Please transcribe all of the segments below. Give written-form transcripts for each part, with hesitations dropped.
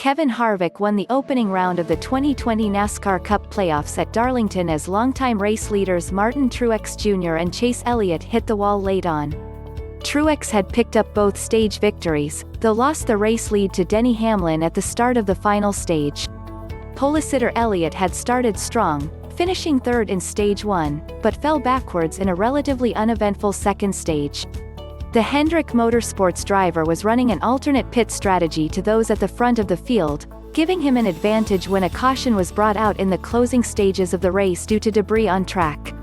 Kevin Harvick won the opening round of the 2020 NASCAR Cup playoffs at Darlington as longtime race leaders Martin Truex Jr. and Chase Elliott hit the wall late on. Truex had picked up both stage victories, though lost the race lead to Denny Hamlin at the start of the final stage. Polesitter Elliot had started strong, finishing third in Stage 1, but fell backwards in a relatively uneventful second stage. The Hendrick Motorsports driver was running an alternate pit strategy to those at the front of the field, giving him an advantage when a caution was brought out in the closing stages of the race due to debris on track.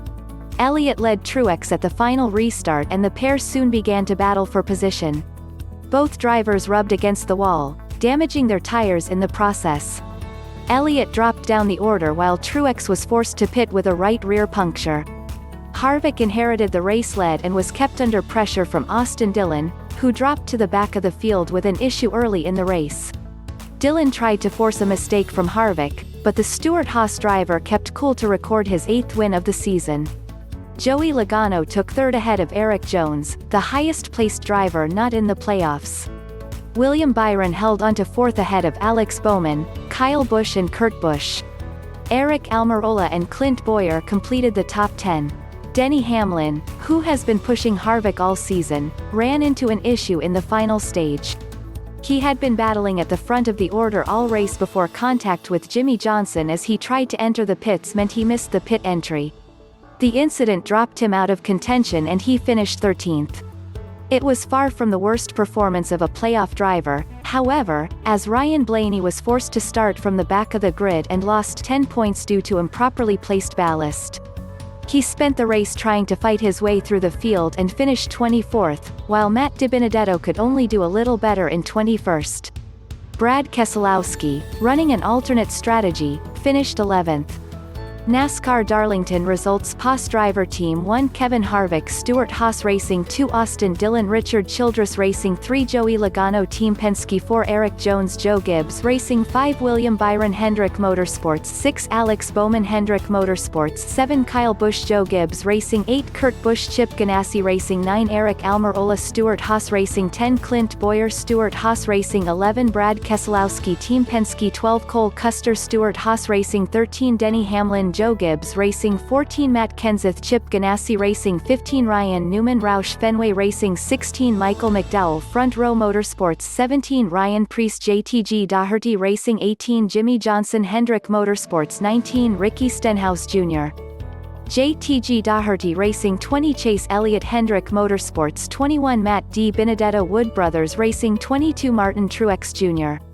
Elliott led Truex at the final restart and the pair soon began to battle for position. Both drivers rubbed against the wall, damaging their tires in the process. Elliott dropped down the order while Truex was forced to pit with a right rear puncture. Harvick inherited the race lead and was kept under pressure from Austin Dillon, who dropped to the back of the field with an issue early in the race. Dillon tried to force a mistake from Harvick, but the Stewart-Haas driver kept cool to record his 8th win of the season. Joey Logano took third ahead of Erik Jones, the highest-placed driver not in the playoffs. Byron held on to fourth ahead of Alex Bowman, Busch and Kurt Busch. Aric, Almirola and Clint Bowyer completed the top 10. Denny Hamlin, who has been pushing Harvick all season, ran into an issue in the final stage. He had been battling at the front of the order all race before contact with Jimmie Johnson as he tried to enter the pits meant he missed the pit entry. The incident dropped him out of contention and he finished 13th. It was far from the worst performance of a playoff driver, however, as Ryan Blaney was forced to start from the back of the grid and lost 10 points due to improperly placed ballast. He spent the race trying to fight his way through the field and finished 24th, while Matt DiBenedetto could only do a little better in 21st. Brad Keselowski, running an alternate strategy, finished 11th. NASCAR Darlington results: Haas driver team 1 Kevin Harvick Stewart-Haas Racing 2 Austin Dillon Richard Childress Racing 3 Joey Logano Team Penske 4 Erik Jones Joe Gibbs Racing 5 Byron Hendrick Motorsports 6 Alex Bowman Hendrick Motorsports 7 Kyle Busch Joe Gibbs Racing 8 Kurt Busch Chip Ganassi Racing 9 Aric Almirola-Stewart-Haas Racing 10 Clint Bowyer-Stewart-Haas Racing 11 Brad Keselowski Team Penske 12 Cole Custer-Stewart-Haas Racing 13 Denny Hamlin Joe Gibbs Racing 14 Matt Kenseth Chip Ganassi Racing 15 Ryan Newman Roush Fenway Racing 16 Michael McDowell Front Row Motorsports 17 Ryan Preece JTG Daugherty Racing 18 Jimmie Johnson Hendrick Motorsports 19 Ricky Stenhouse Jr. JTG Daugherty Racing 20 Chase Elliott Hendrick Motorsports 21 Matt DiBenedetto Wood Brothers Racing 22 Martin Truex Jr.